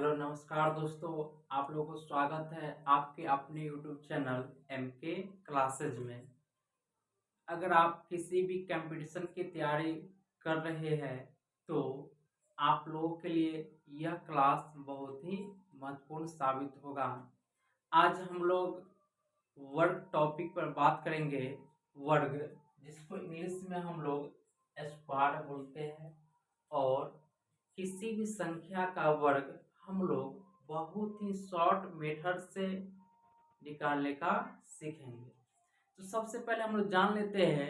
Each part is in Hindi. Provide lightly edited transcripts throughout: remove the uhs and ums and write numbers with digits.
हेलो नमस्कार दोस्तों। आप लोगों को स्वागत है आपके अपने यूट्यूब चैनल एमके क्लासेज में। अगर आप किसी भी कंपटीशन की तैयारी कर रहे हैं तो आप लोगों के लिए यह क्लास बहुत ही महत्वपूर्ण साबित होगा। आज हम लोग वर्ग टॉपिक पर बात करेंगे। वर्ग, जिसको इंग्लिश में हम लोग स्क्वायर बोलते हैं, और किसी भी संख्या का वर्ग हम लोग बहुत ही शॉर्ट मेथड से निकालने का सीखेंगे। तो सबसे पहले हम लोग जान लेते हैं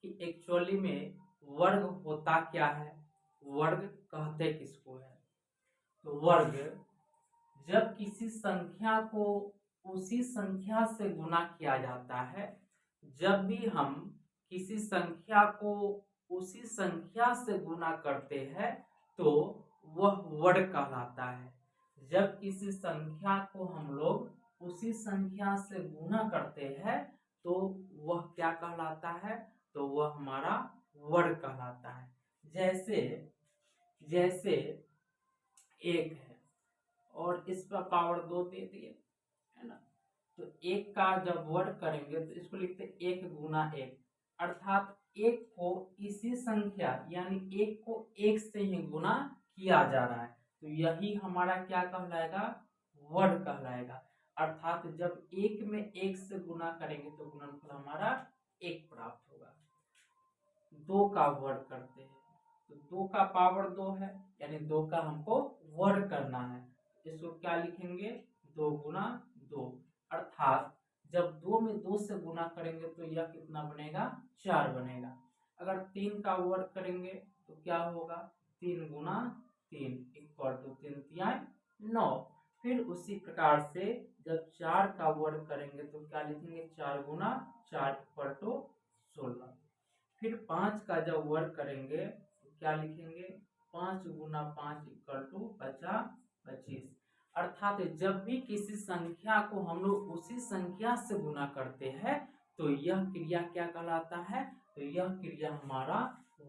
कि एक्चुअली में वर्ग होता क्या है, वर्ग कहते किसको है। तो वर्ग जब किसी संख्या को उसी संख्या से गुना किया जाता है, जब भी हम किसी संख्या को उसी संख्या से गुना करते हैं तो वह वर्ग कहलाता है। जब किसी संख्या को हम लोग उसी संख्या से गुना करते हैं तो वह क्या कहलाता है, तो वह हमारा वर्ग कहलाता है। जैसे जैसे एक है और इस पर पावर 2 दे दिए, है ना। तो एक का जब वर्ग करेंगे तो इसको लिखते हैं एक गुना एक, अर्थात एक को इसी संख्या यानी एक को एक से ही गुना किया जा रहा है, तो यही हमारा क्या कहलाएगा, वर्ग कहलाएगा। अर्थात जब एक में एक से गुना करेंगे तो गुणनफल हमारा एक प्राप्त होगा। दो का वर्ग करते हैं तो दो का पावर 2 है, यानी दो का हमको वर्ग करना है। इसको क्या लिखेंगे, दो गुना दो, अर्थात जब दो में दो से गुना करेंगे तो यह कितना बनेगा, 4 बनेगा। अगर तीन का वर्ग करेंगे तो क्या होगा, तीन गुना तीन इक्वल टू तीन तिहाई 9। फिर उसी प्रकार से जब चार का वर्ग करेंगे तो क्या लिखेंगे, चार गुना चार इक्वल टू 16। फिर पांच का जब वर्ग करेंगे तो क्या लिखेंगे, पांच गुना पांच इक्वल टू 25। अर्थात जब भी किसी संख्या को हम लोग उसी संख्या से गुना करते हैं तो यह क्रिया क्या कहलाता है, तो यह क्रिया हमारा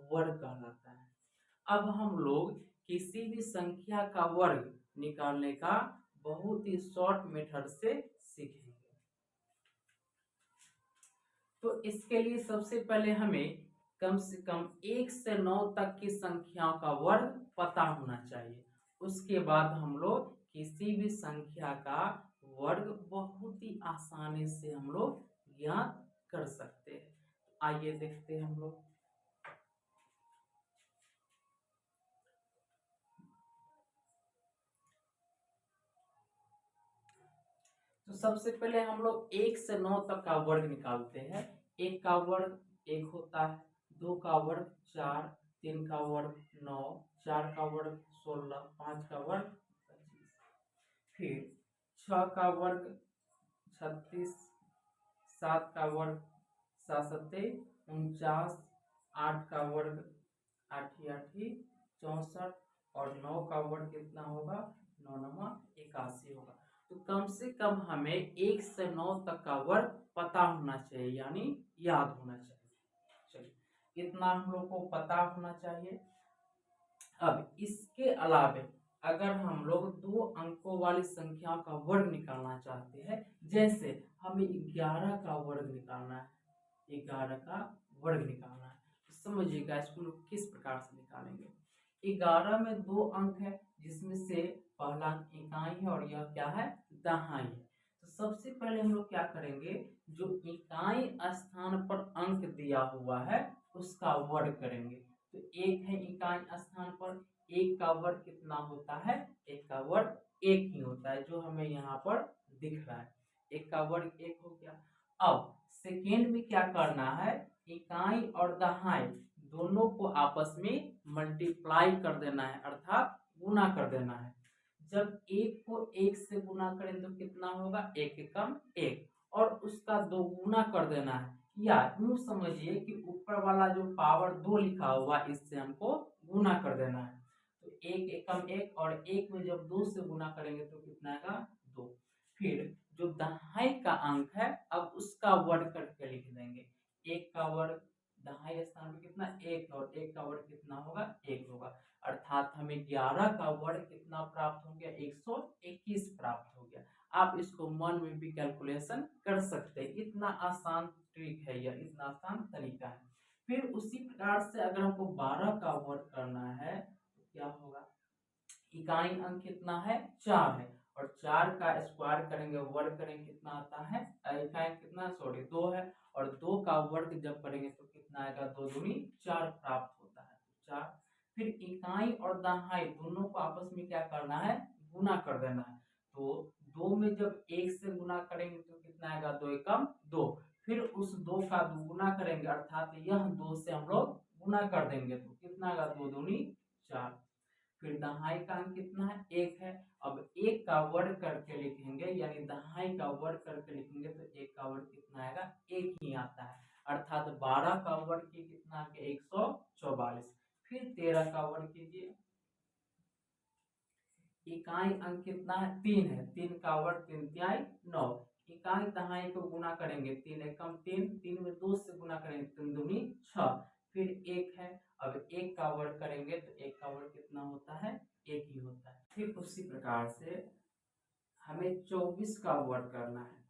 वर्ग कहलाता है। अब हम लोग किसी भी संख्या का वर्ग निकालने का बहुत ही शॉर्ट मेथड से सीखेंगे। तो इसके लिए सबसे पहले हमें कम से कम 1 से 9 तक की संख्याओं का वर्ग पता होना चाहिए। उसके बाद हम लोग किसी भी संख्या का वर्ग बहुत ही आसानी से हम लोग ज्ञात कर सकते हैं। आइए देखते हैं हम लोग। तो सबसे पहले हम लोग 1 से 9 तक का वर्ग निकालते हैं। एक का वर्ग एक होता है, दो का वर्ग 4, तीन का वर्ग 9, चार का वर्ग 16, पांच का वर्ग 25, फिर 6 का वर्ग 36, 7 का वर्ग 7 49, 8 का वर्ग 8 64, और 9 का वर्ग कितना होगा, 9 9 81 होगा। तो कम से कम हमें 1 से 9 तक का वर्ग पता होना चाहिए, यानी याद होना चाहिए। चलिए, इतना हम लोग को पता होना चाहिए। अब इसके अलावे अगर हम लोग दो अंकों वाली संख्या का वर्ग निकालना चाहते हैं, जैसे हमें 11 का वर्ग निकालना है, 11 का वर्ग निकालना है, तो समझिएगा इसको लोग किस प्रकार से निकालेंगे। 11 में दो अंक है, जिसमें से पहला अंक इकाई है और यह क्या है, दहाई है। तो सबसे पहले हम लोग क्या करेंगे, जो इकाई स्थान पर अंक दिया हुआ है उसका वर्ग करेंगे। तो एक है इकाई स्थान पर, एक का वर्ग कितना होता है, एक का वर्ग एक ही होता है, जो हमें यहाँ पर दिख रहा है। एक का वर्ग एक हो गया। अब सेकेंड में क्या करना है, इकाई और दहाई दोनों को आपस में मल्टीप्लाई कर देना है, अर्थात गुना कर देना है। जब एक को एक से गुना करें तो कितना होगा, एक एकम एक, और उसका दो गुना कर देना है। या यूं समझिए कि ऊपर वाला जो पावर 2 लिखा हुआ इससे हमको गुना कर देना है। तो एक एकम एक, और एक में जब 2 से गुना करेंगे तो कितना आएगा, 2। फिर जो दहाई का अंक है अब उसका वर्ग करके लिख देंगे। एक का वर्ग दहाई स्थान पे कितना, एक, और एक का वर्ग कितना होगा, एक होगा। अर्थात अर्थात हमें 11 का वर्ग कितना प्राप्त हो गया, 121 प्राप्त हो गया। आप इसको मन में भी कैलकुलेशन कर सकते हैं, इतना आसान ट्रिक है यह, इतना आसान तरीका है। फिर उसी प्रकार से अगर हमको 12 का वर्ग करना है तो क्या होगा, इकाई अंक कितना है, 4 है, और 4 का स्क्वायर करेंगे, वर्ग करेंगे, कितना आता है, इकाई कितना, सॉरी 2 है, और 2 का वर्ग जब करेंगे तो कितना आएगा, 2 दूनी 4 प्राप्त होता है, 4। फिर इकाई और दहाई दोनों को आपस में क्या करना है, गुना कर देना है। तो 2 में जब 1 से गुना करेंगे तो कितना आएगा, 2 एकम 2। फिर उस 2 का दुगुना करेंगे, अर्थात यह 2 से हम लोग गुना कर देंगे तो कितना आएगा, 2 दूनी 4। फिर दहाई का अंक कितना है, 1 है। अब 1 का वर्ग करके लिखेंगे, यानी दहाई का वर्ग करके लिखेंगे तो 1 का वर्ग कितना आएगा, 1 ही आता है, अर्थात 12 का वर्ग कितना है, 144। फिर 13 का वर्ग कीजिए, इकाई अंक कितना है, 3 है, 3 का वर्ग 3 तिहाई 9। इकाई दहाई को गुना करेंगे, 3 एकम 3, 3 में 2 से गुना करेंगे, 3 दूनी 6। फिर 1 है, अब 1 का वर्ग करेंगे तो 1 का वर्ग कितना होता है, 1 ही होता है। फिर उसी प्रकार से हमें 24 का वर्ग करना है।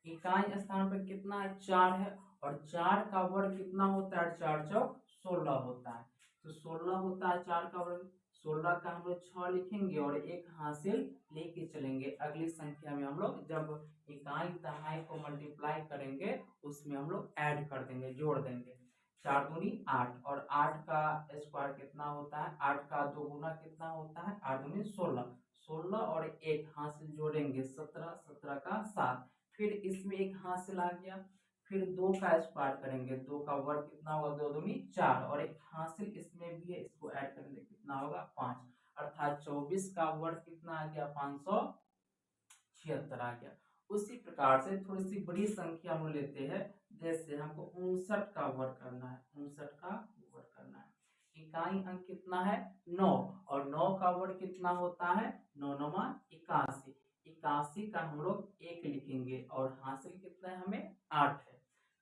इकाई स्थान पर कितना है, 4 है, और 4 का वर्ग कितना होता है, 4 चौक 16 होता है, तो 16 होता है 4 का वर्ग। 16 का हम लोग 6 लिखेंगे और 1 हासिल लेके चलेंगे, अगली संख्या में हम लोग जब इकाई दहाई को मल्टीप्लाई करेंगे उसमें हम लोग ऐड कर देंगे, जोड़ देंगे। 4 दूनी 8, और 8 का स्क्वायर कितना होता है, 8 का दोगुना कितना होता है, 8 दूनी 16, 16 और 1 हासिल जोड़ेंगे, 17, 17 का 7। फिर इसमें 1 हासिल आ गया, फिर 2 का स्क्वायर करेंगे, 2 का वर्ग कितना होगा, 2 दूनी 4, और 1 हासिल इसमें भी है, इसको ऐड करेंगे कितना होगा, 5, अर्थात 24 का वर्ग कितना आ गया, 576 आ गया। उसी प्रकार से थोड़ी सी बड़ी संख्या हम लेते हैं, जैसे हमको 59 का वर्ग करना है, 59 का वर्ग करना है। इकाई अंक कितना है, 9, और 9 का वर्ग कितना होता है, 9 9 81, 81 का हम लोग 1 लिखेंगे, और हासिल कितना है हमें, 8 है।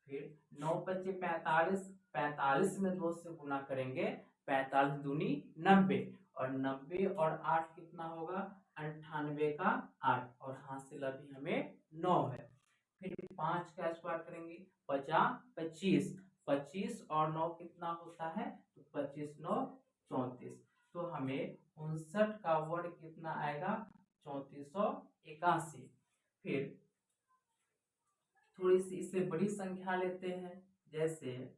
फिर 9 बचे 45, 45 में 2 से गुना करेंगे, 45 दूनी 90, और 90 और 8 कितना होगा, 98 का 8, और हासिल अभी हमें 9 है। फिर 5 का स्क्वायर करेंगे, 50 25, 25 और 9 कितना होता है, तो 25 9 34, तो हमें 59 का वर्ग कितना आएगा, 3481। फिर थोड़ी सी इससे बड़ी संख्या लेते हैं, जैसे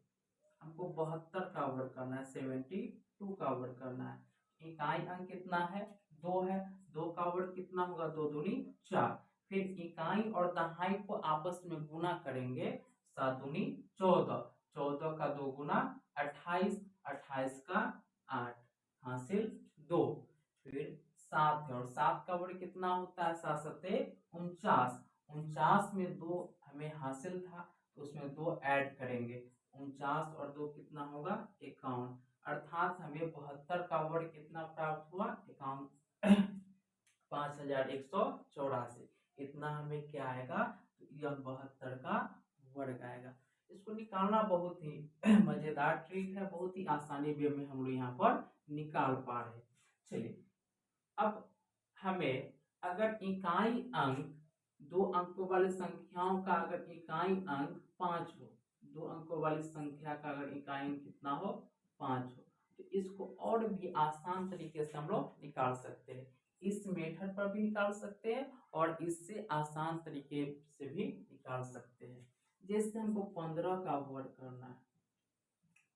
हमको 72 का वर्ग करना है, 72 का वर्ग करना है। इकाई अंक कितना है, 2 है, 2 का वर्ग कितना होगा, 2 दूनी 4। फिर इकाई और दहाई को आपस में गुना करेंगे, 7 दूनी 14, 14 का 2 गुना 28, 28 का 8, हासिल 2। फिर 7 है, और 7 का वर्ग कितना होता है, 7 सत्ते 49, 49 में 2 हमें हासिल था तो उसमें 2 ऐड करेंगे, 49 और 2 कितना होगा, 51, अर्थात हमें 72 का वर्ग कितना प्राप्त हुआ, 51 5184, इतना हमें क्या आएगा, तो यह 72 का वर्ग आएगा। इसको निकालना बहुत ही मजेदार ट्रिक है, बहुत ही आसानी वे में हम लोग यहाँ पर निकाल पा रहे हैं। चलिए, अब हमें अगर इकाई अंक 2 अंकों वाली संख्याओं का अगर इकाई अंक 5 हो, 2 अंकों वाली संख्या का अगर इकाई अंक कितना हो, 5 हो, तो इसको और भी आसान तरीके से हम लोग निकाल सकते हैं। इस मेथड पर भी निकाल सकते हैं और इससे आसान तरीके से भी निकाल सकते हैं। जैसे हमको 15 का वर्ग करना है,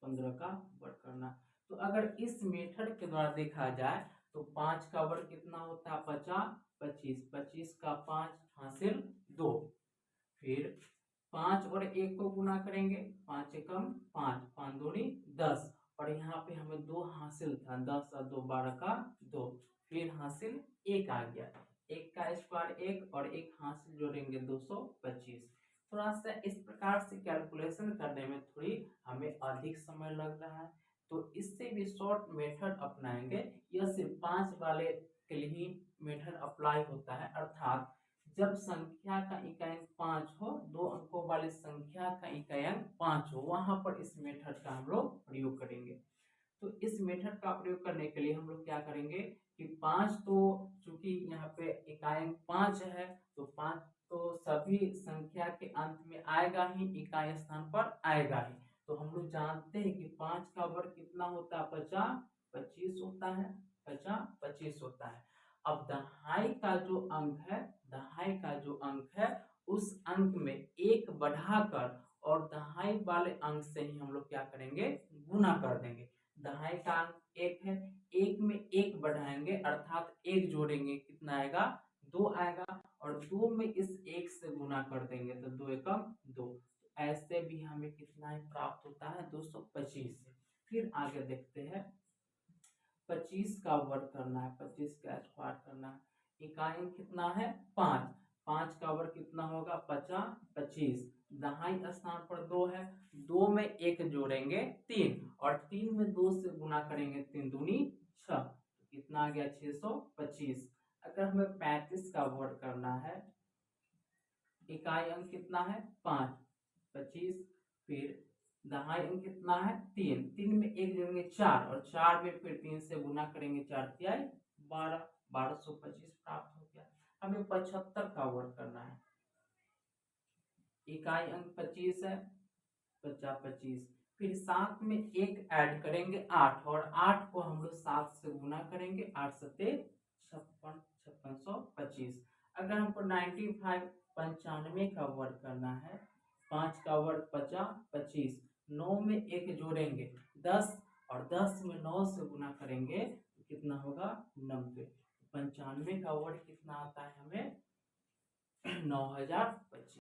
15 का वर्ग करना, तो अगर इस मेथड के द्वारा देखा जाए तो 5 का वर्ग कितना होता है, 50, 25, 25 का 5 हासिल 2। फिर 5 और 1 को गुना करेंगे, 5 एकम 5, 5 दूनी 10, और यहाँ पे हमें 2 हासिल था, 10 और 2 12 का 2, फिर हासिल 1 आ गया, 1 का स्क्वायर 1 और 1 हासिल जोड़ेंगे 225। थोड़ा सा इस प्रकार से कैलकुलेशन करने में थोड़ी हमें अधिक समय लग रहा है, तो इससे भी शॉर्ट मेथड अपनाएंगे। यह सिर्फ 5 वाले के लिए ही मेथड अप्लाई होता है, अर्थात जब संख्या का इकाई अंक 5 हो, 2 अंकों वाली संख्या का इकाई अंक 5 हो, वहां पर इस मेथड का हम लोग प्रयोग करेंगे। तो इस मेथड का प्रयोग करने के लिए हम लोग क्या करेंगे कि 5 तो चूंकि यहाँ पे इकाई अंक 5 है तो 5 तो सभी संख्या के अंत में आएगा ही, इकाई स्थान पर आएगा ही। तो हम लोग जानते हैं कि 5 का वर्ग कितना होता है, 50 25 होता है, 50 25 होता है। अब दहाई का जो अंक है, दहाई का जो अंक है उस अंक में एक बढ़ाकर और दहाई वाले अंक से ही हम लोग क्या करेंगे, गुना कर देंगे। दहाई का अंक 1 है, 1 में 1 बढ़ाएंगे अर्थात 1 जोड़ेंगे, कितना आएगा, 2 आएगा, और 2 में इस 1 से गुना कर देंगे तो 2 एकम 2। ऐसे भी हमें कितना प्राप्त होता है, 225। फिर आगे देखते हैं, 25 का वर्ग करना है, 25 का स्क्वायर करना है। इकाई कितना है, 5, 5 का वर्ग कितना होगा, 50 25। दहाई स्थान पर 2 है, 2 में 1 जोड़ेंगे 3, और 3 में 2 से गुना करेंगे, 3 दूनी 6, तो कितना आ गया, 625। अगर हमें 35 का वर्ग करना है, इकाई अंक कितना है, 5 25, फिर दहाई अंक कितना है, 3, 3 में 1 जोड़ेंगे 4, और 4 में फिर 3 से गुना करेंगे, 4 तिहाई 12, 1225 प्राप्त हो गया। हमें 75 का वर्ग करना है, इकाई अंक 25 है, 50 25, फिर 7 में 1 ऐड करेंगे 8, और 8 को हम लोग 7 से गुना करेंगे, 8 सत्ते 56, 5625। अगर हमको 95 का वर्ग करना है, 5 का वर्ग 50 25, 9 में 1 जोड़ेंगे 10, और 10 में 9 से गुना करेंगे तो कितना होगा, 90। 95 का वर्ग कितना आता है हमें, 9025।